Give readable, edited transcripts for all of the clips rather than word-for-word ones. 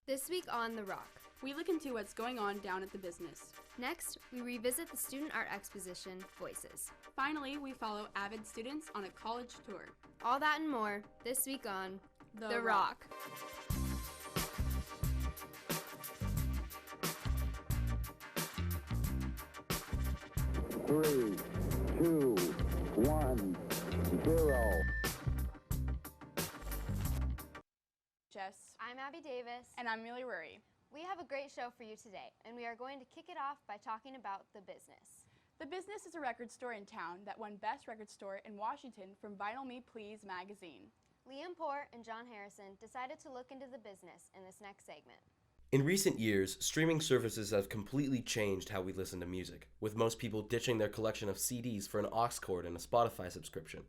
This week on The Rock. We look into what's going on down at the business. Next, we revisit the student art exposition, Voices. Finally, we follow avid students on a college tour. All that and more this week on The Rock. Three, two, 1, 0. Jess. I'm Abby Davis. And I'm Millie Rury. We have a great show for you today, and we are going to kick it off by talking about The Business. The Business is a record store in town that won Best Record Store in Washington from Vinyl Me Please magazine. Liam Poor and John Harrison decided to look into The Business in this next segment. In recent years, streaming services have completely changed how we listen to music, with most people ditching their collection of CDs for an aux cord and a Spotify subscription.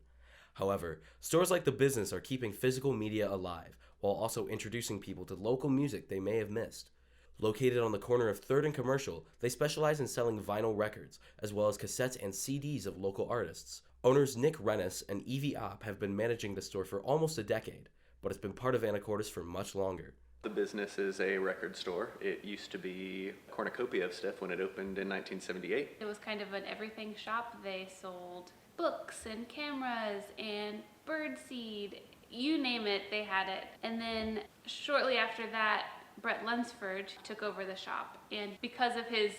However, stores like The Business are keeping physical media alive, while also introducing people to local music they may have missed. Located on the corner of 3rd and Commercial, they specialize in selling vinyl records, as well as cassettes and CDs of local artists. Owners Nick Rennis and Evie Opp have been managing the store for almost a decade, but it's been part of Anacortes for much longer. The Business is a record store. It used to be a cornucopia of stuff when it opened in 1978. It was kind of an everything shop. They sold books and cameras and birdseed. You name it, they had it. And then shortly after that, Brett Lunsford took over the shop. And because of his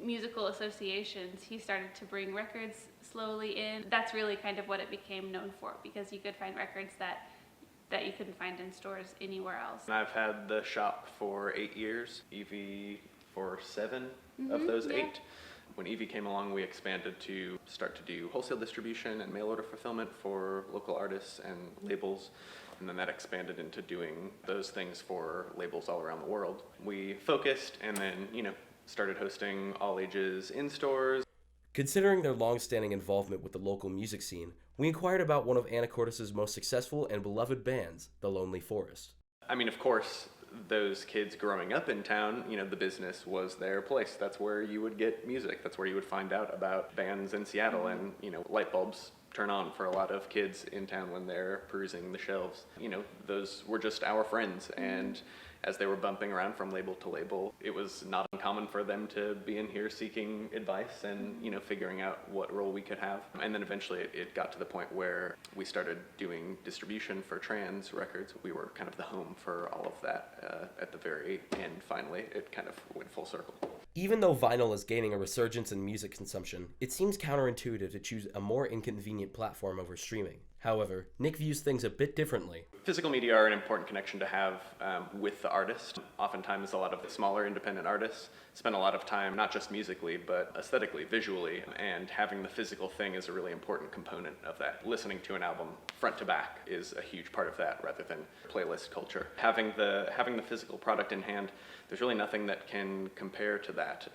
musical associations, he started to bring records slowly in. That's really kind of what it became known for, because you could find records that you couldn't find in stores anywhere else. And I've had the shop for 8 years, Evie for 7 of those 8. When Evie came along, we expanded to start to do wholesale distribution and mail order fulfillment for local artists and labels. And then that expanded into doing those things for labels all around the world. We focused and then, started hosting all ages in stores. Considering their long-standing involvement with the local music scene, we inquired about one of Anacortes' most successful and beloved bands, The Lonely Forest. I mean, of course, those kids growing up in town, The Business was their place. That's where you would get music. That's where you would find out about bands in Seattle, and, light bulbs turn on for a lot of kids in town when they're perusing the shelves. Those were just our friends, and as they were bumping around from label to label, it was not uncommon for them to be in here seeking advice and, figuring out what role we could have. And then eventually it got to the point where we started doing distribution for trans records. We were kind of the home for all of that at the very end. Finally, it kind of went full circle. Even though vinyl is gaining a resurgence in music consumption, it seems counterintuitive to choose a more inconvenient platform over streaming. However, Nick views things a bit differently. Physical media are an important connection to have with the artist. Oftentimes, a lot of the smaller independent artists spend a lot of time, not just musically, but aesthetically, visually, and having the physical thing is a really important component of that. Listening to an album front to back is a huge part of that, rather than playlist culture. Having the physical product in hand, there's really nothing that can compare to that.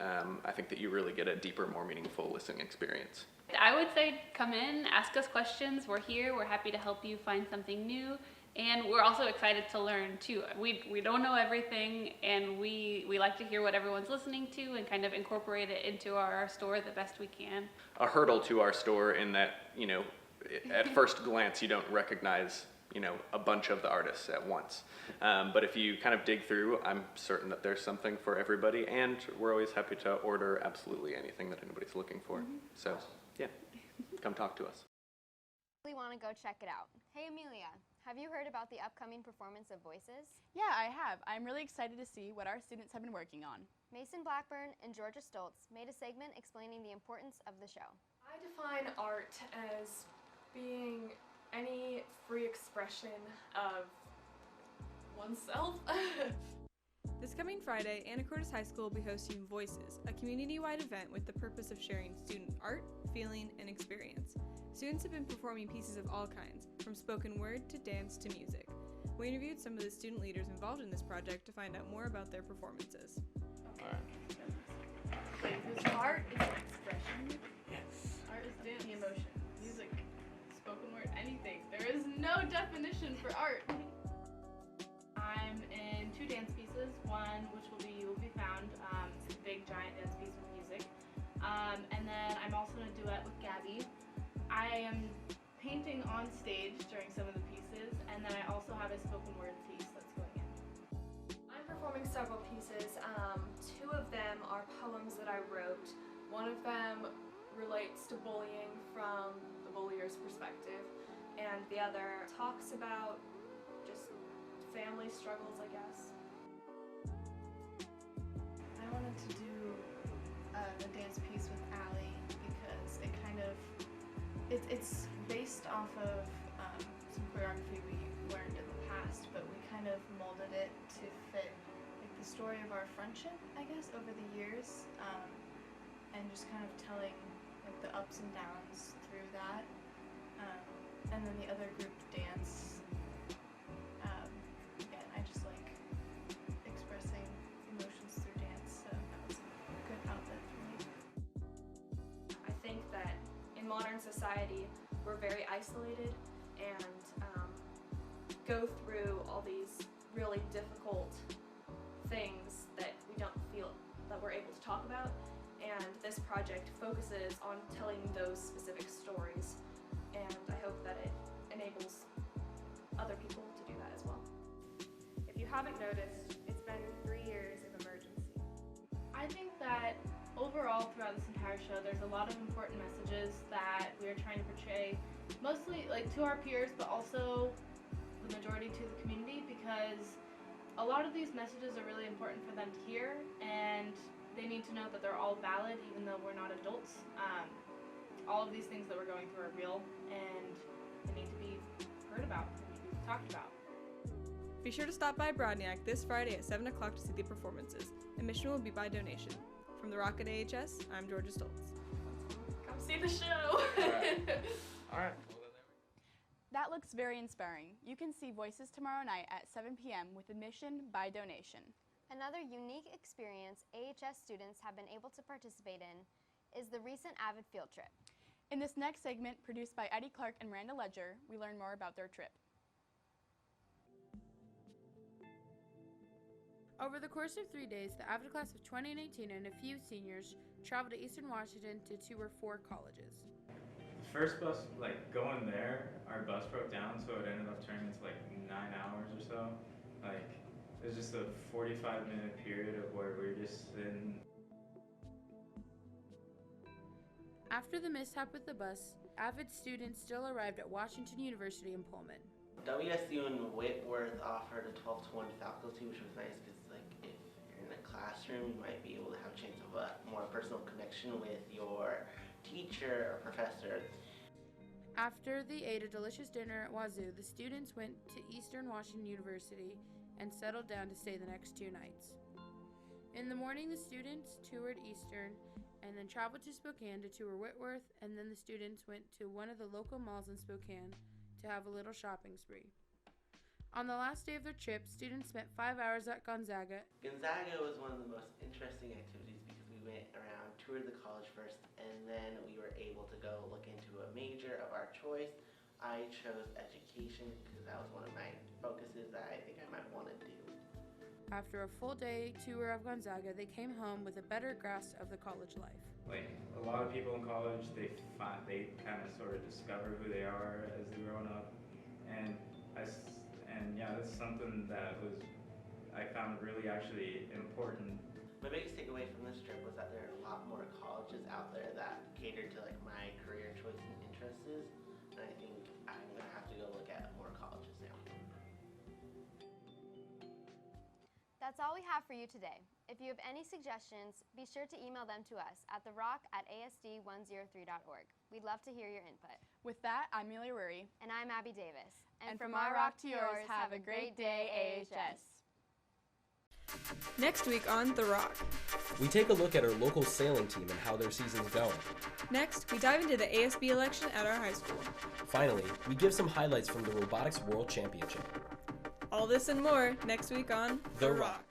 I think that you really get a deeper, more meaningful listening experience. I would say come in, ask us questions. We're here. We're happy to help you find something new. And we're also excited to learn too. We don't know everything, and we like to hear what everyone's listening to and kind of incorporate it into our store the best we can. A hurdle to our store in that, at first glance you don't recognize a bunch of the artists at once. But if you kind of dig through, I'm certain that there's something for everybody, and we're always happy to order absolutely anything that anybody's looking for. So, yeah, come talk to us. We want to go check it out. Hey Amelia, have you heard about the upcoming performance of Voices? Yeah, I have. I'm really excited to see what our students have been working on. Mason Blackburn and Georgia Stoltz made a segment explaining the importance of the show. I define art as being any free expression of oneself. This coming Friday, Anacortes High School will be hosting Voices, a community-wide event with the purpose of sharing student art, feeling, and experience. Students have been performing pieces of all kinds, from spoken word to dance to music. We interviewed some of the student leaders involved in this project to find out more about their performances. Wait, because art is an expression. Yes. Art is dance, emotion, music, spoken word, anything. There is no definition for art. I'm in 2 dance pieces. One which will be found. It's a big giant dance piece with music. And then I'm also in a duet with Gabby. I am painting on stage during some of the pieces, and then I also have a spoken word piece that's going in. I'm performing several pieces. Two of them are poems that I wrote. One of them relates to bullying from the bullier's perspective, and the other talks about just family struggles, I guess. I wanted to do the dance piece with Allie because it kind of, it's based off of some choreography we learned in the past, but we kind of molded it to fit like the story of our friendship, I guess, over the years, and just kind of telling like the ups and downs through that. And then the other group dance, again, I just like expressing emotions through dance, so that was a good outlet for me. I think that in modern society, we're very isolated and go through all these really difficult things that we don't feel that we're able to talk about, and this project focuses on telling those specific stories, and I hope that it enables other people to do that as well. If you haven't noticed, it's been 3 years of emergency. I think that overall throughout this entire show there's a lot of important messages that we are trying to portray, mostly like to our peers, but also the majority to the community, because a lot of these messages are really important for them to hear, and they need to know that they're all valid even though we're not adults. All of these things that we're going through are real, and they need to be heard about, they need to be talked about. Be sure to stop by Broadniak this Friday at 7 o'clock to see the performances. Admission will be by donation. From the Rock at AHS, I'm Georgia Stoltz. Come see the show! All right. That looks very inspiring. You can see Voices tomorrow night at 7 p.m. with admission by donation. Another unique experience AHS students have been able to participate in is the recent AVID field trip. In this next segment, produced by Eddie Clark and Miranda Ledger, we learn more about their trip. Over the course of 3 days, the AVID class of 2018 and a few seniors traveled to Eastern Washington to tour 4 colleges. The first bus, going there, our bus broke down, so it ended up turning into 9 hours or so. It was just a 45-minute period of where we were just sitting. After the mishap with the bus, AVID students still arrived at Washington University in Pullman. WSU and Whitworth offered a 12 to 1 faculty, which was nice because if you're in a classroom, you might be able to have a chance of a more personal connection with your teacher or professor. After they ate a delicious dinner at Wazoo, the students went to Eastern Washington University and settled down to stay the next 2 nights. In the morning, the students toured Eastern and then traveled to Spokane to tour Whitworth, and then the students went to one of the local malls in Spokane to have a little shopping spree. On the last day of their trip, students spent 5 hours at Gonzaga. Gonzaga was one of the most interesting activities because we went around, toured the college first, and then we were able to go look into a major of our choice. I chose education because that was one of my focuses that I think I might want to do. After a full day tour of Gonzaga, they came home with a better grasp of the college life. A lot of people in college, they kind of sort of discover who they are as they're growing up, and that's something that I found really actually important. My biggest takeaway from this trip was that there are a lot more colleges out there that cater to my career choice and interests, and I think I'm gonna have to go look at more colleges now. That's all we have for you today. If you have any suggestions, be sure to email them to us at therock@asd103.org. We'd love to hear your input. With that, I'm Amelia Ruri. And I'm Abby Davis. And from our rock to yours, have a great day, AHS. Next week on The Rock. We take a look at our local sailing team and how their season's going. Next, we dive into the ASB election at our high school. Finally, we give some highlights from the Robotics World Championship. All this and more next week on The Rock.